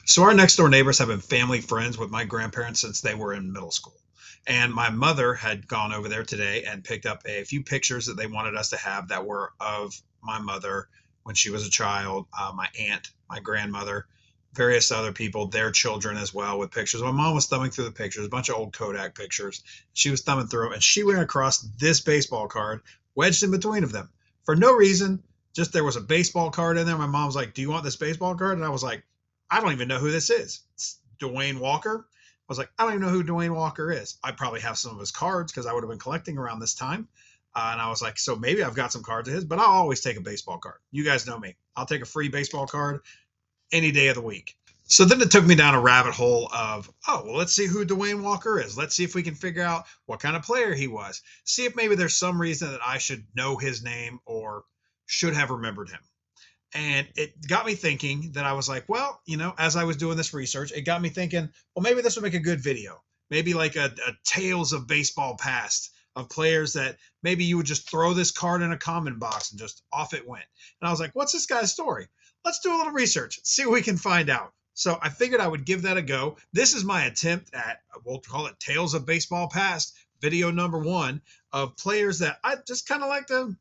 So our next door neighbors have been family friends with my grandparents since they were in middle school. And my mother had gone over there today and picked up a few pictures that they wanted us to have that were of my mother when she was a child, my aunt, my grandmother, various other people, their children as well, with pictures. My mom was thumbing through the pictures, a bunch of old Kodak pictures. She was thumbing through them, and she ran across this baseball card wedged in between of them for no reason. Just there was a baseball card in there. My mom was like, "Do you want this baseball card?" And I was like, "I don't even know who this is." It's Duane Walker. I was like, "I don't even know who Duane Walker is." I probably have some of his cards because I would have been collecting around this time. And I was like, so maybe I've got some cards of his, but I'll always take a baseball card. You guys know me. I'll take a free baseball card any day of the week. So then it took me down a rabbit hole of, oh, well, let's see who Duane Walker is. Let's see if we can figure out what kind of player he was. See if maybe there's some reason that I should know his name or should have remembered him. And it got me thinking that I was like, well, as I was doing this research, it got me thinking, well, maybe this would make a good video. Maybe like a tales of baseball past of players that maybe you would just throw this card in a comment box and just off it went. And I was like, what's this guy's story? Let's do a little research, see what we can find out. So I figured I would give that a go. This is my attempt at, we'll call it Tales of Baseball Past, video number 1 of players that I just kind of like to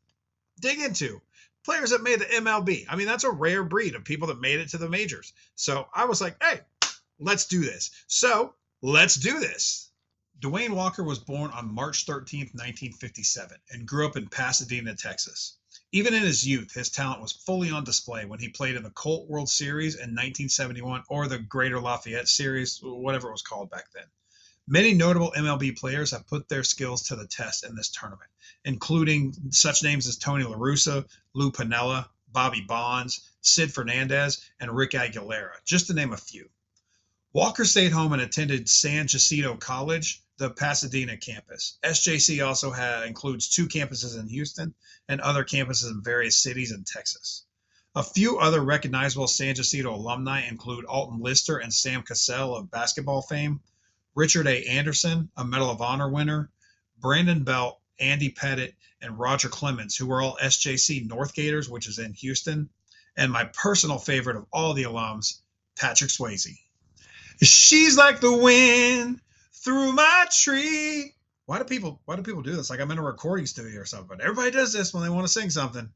dig into. Players that made the MLB. I mean, that's a rare breed of people that made it to the majors. So I was like, hey, let's do this. So let's do this. Duane Walker was born on March 13th, 1957, and grew up in Pasadena, Texas. Even in his youth, his talent was fully on display when he played in the Colt World Series in 1971 or the Greater Lafayette Series, whatever it was called back then. Many notable MLB players have put their skills to the test in this tournament, including such names as Tony La Russa, Lou Piniella, Bobby Bonds, Sid Fernandez, and Rick Aguilera, just to name a few. Walker stayed home and attended San Jacinto College, the Pasadena campus. SJC also includes 2 campuses in Houston and other campuses in various cities in Texas. A few other recognizable San Jacinto alumni include Alton Lister and Sam Cassell of basketball fame, Richard A. Anderson, a Medal of Honor winner, Brandon Belt, Andy Pettit, and Roger Clemens, who were all SJC Northgators, which is in Houston, and my personal favorite of all the alums, Patrick Swayze. She's like the wind through my tree. Why do people do this? Like I'm in a recording studio or something, but everybody does this when they want to sing something.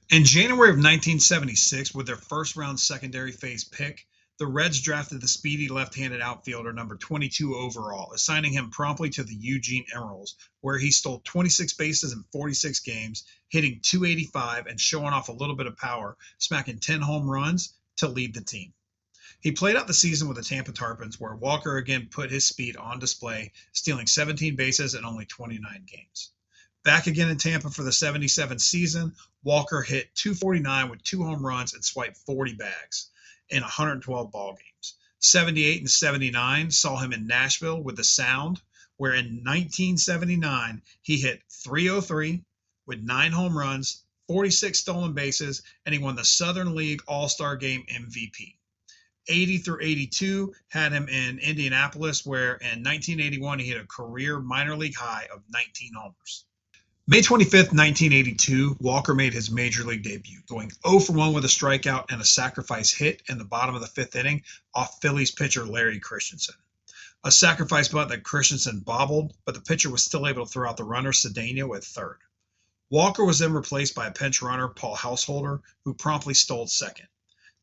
In January of 1976, with their first round secondary phase pick, the Reds drafted the speedy left-handed outfielder number 22 overall, assigning him promptly to the Eugene Emeralds, where he stole 26 bases in 46 games, hitting .285 and showing off a little bit of power, smacking 10 home runs to lead the team. He played out the season with the Tampa Tarpons, where Walker again put his speed on display, stealing 17 bases in only 29 games. Back again in Tampa for the 77 season, Walker hit .249 with 2 home runs and swiped 40 bags in 112 ball games. 78 and 79 saw him in Nashville with the Sound, where in 1979 he hit .303 with 9 home runs, 46 stolen bases, and he won the Southern League All-Star Game MVP. 80 through 82 had him in Indianapolis, where in 1981 he hit a career minor league high of 19 homers. May 25th, 1982, Walker made his major league debut, going 0 for 1 with a strikeout and a sacrifice hit in the bottom of the 5th inning off Phillies pitcher Larry Christensen. A sacrifice bunt that Christensen bobbled, but the pitcher was still able to throw out the runner Cedeno at third. Walker was then replaced by a pinch runner, Paul Householder, who promptly stole second.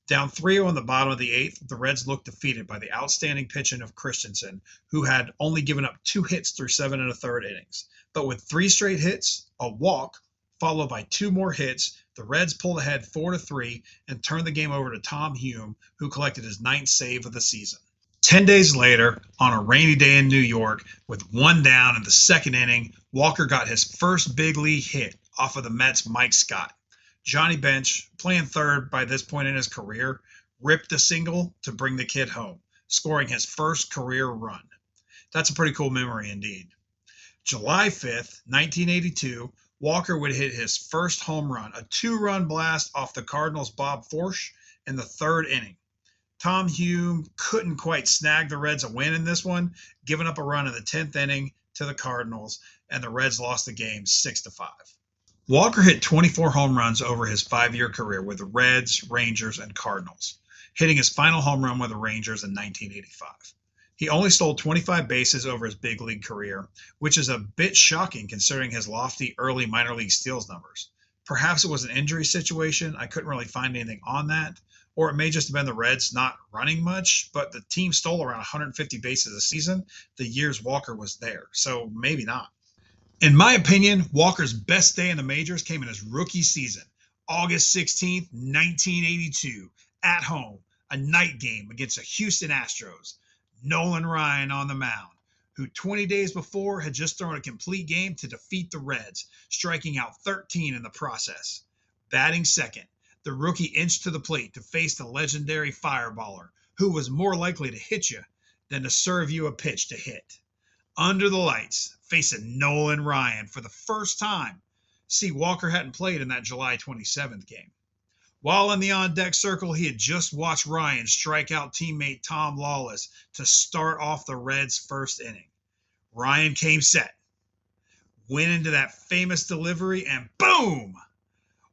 Down 3-0 in the bottom of the 8th, the Reds looked defeated by the outstanding pitching of Christensen, who had only given up 2 hits through 7 1/3 innings. But with 3 straight hits, a walk, followed by 2 more hits, the Reds pulled ahead 4-3 and turned the game over to Tom Hume, who collected his 9th save of the season. 10 days later, on a rainy day in New York, with 1 down in the 2nd inning, Walker got his first big league hit off of the Mets' Mike Scott. Johnny Bench, playing third by this point in his career, ripped a single to bring the kid home, scoring his first career run. That's a pretty cool memory indeed. July 5th, 1982, Walker would hit his first home run, a 2-run blast off the Cardinals' Bob Forsch in the 3rd inning. Tom Hume couldn't quite snag the Reds a win in this one, giving up a run in the 10th inning to the Cardinals, and the Reds lost the game 6-5. Walker hit 24 home runs over his 5-year career with the Reds, Rangers, and Cardinals. hitting his final home run with the Rangers in 1985. He only stole 25 bases over his big league career, which is a bit shocking considering his lofty early minor league steals numbers. Perhaps it was an injury situation. I couldn't really find anything on that. Or it may just have been the Reds not running much, but the team stole around 150 bases a season the years Walker was there. So maybe not. In my opinion, Walker's best day in the majors came in his rookie season, August 16th, 1982, at home, a night game against the Houston Astros. Nolan Ryan on the mound, who 20 days before had just thrown a complete game to defeat the Reds, striking out 13 in the process. Batting second, the rookie inched to the plate to face the legendary fireballer, who was more likely to hit you than to serve you a pitch to hit. Under the lights, facing Nolan Ryan for the first time. See, Walker hadn't played in that July 27th game. While in the on-deck circle, he had just watched Ryan strike out teammate Tom Lawless to start off the Reds' first inning. Ryan came set, went into that famous delivery, and boom!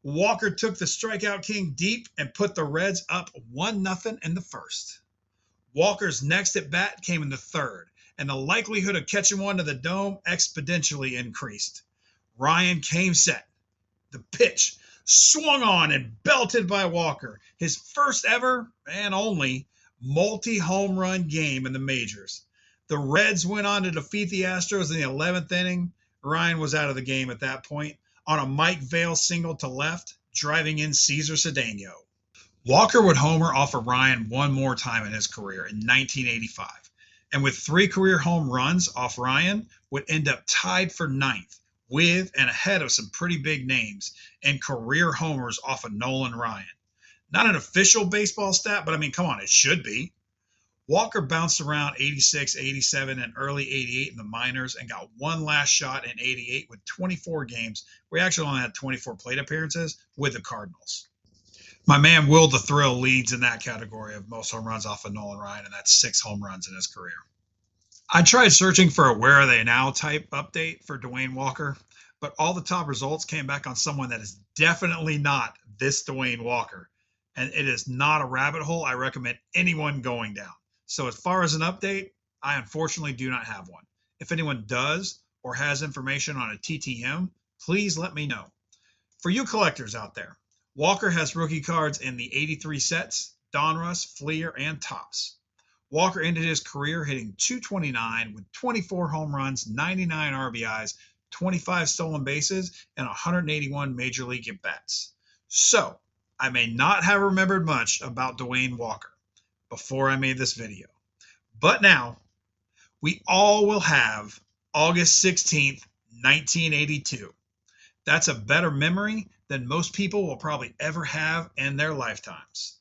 Walker took the strikeout king deep and put the Reds up 1-0 in the first. Walker's next at bat came in the third, and the likelihood of catching one to the dome exponentially increased. Ryan came set. The pitch swung on and belted by Walker, his first ever and only multi-home run game in the majors. The Reds went on to defeat the Astros in the 11th inning. Ryan was out of the game at that point on a Mike Vail single to left, driving in Cesar Cedeno. Walker would homer off of Ryan one more time in his career in 1985, and with 3 career home runs off Ryan, would end up tied for 9th with and ahead of some pretty big names and career homers off of Nolan Ryan. Not an official baseball stat, but I mean, come on, it should be. Walker bounced around 86, 87, and early 88 in the minors and got one last shot in 88 with 24 games, where he actually only had 24 plate appearances with the Cardinals. My man Will the Thrill leads in that category of most home runs off of Nolan Ryan, and that's 6 home runs in his career. I tried searching for a Where Are They Now type update for Duane Walker, but all the top results came back on someone that is definitely not this Duane Walker. And it is not a rabbit hole I recommend anyone going down. So as far as an update, I unfortunately do not have one. If anyone does or has information on a TTM, please let me know. For you collectors out there, Walker has rookie cards in the 83 sets, Donruss, Fleer, and Topps. Walker ended his career hitting .229 with 24 home runs, 99 RBIs, 25 stolen bases, and 181 major league at-bats. So, I may not have remembered much about Duane Walker before I made this video. But now, we all will have August 16th, 1982. That's a better memory than most people will probably ever have in their lifetimes.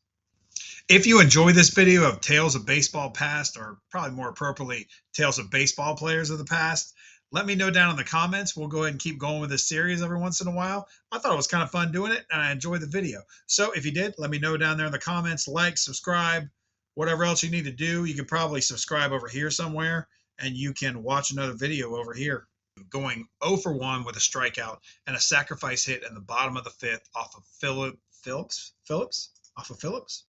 If you enjoy this video of Tales of Baseball Past, or probably more appropriately, Tales of Baseball Players of the Past, let me know down in the comments. We'll go ahead and keep going with this series every once in a while. I thought it was kind of fun doing it, and I enjoyed the video. So if you did, let me know down there in the comments. Like, subscribe, whatever else you need to do. You can probably subscribe over here somewhere, and you can watch another video over here. Going 0 for 1 with a strikeout and a sacrifice hit in the bottom of the 5th off of Phillips? Off of Phillips?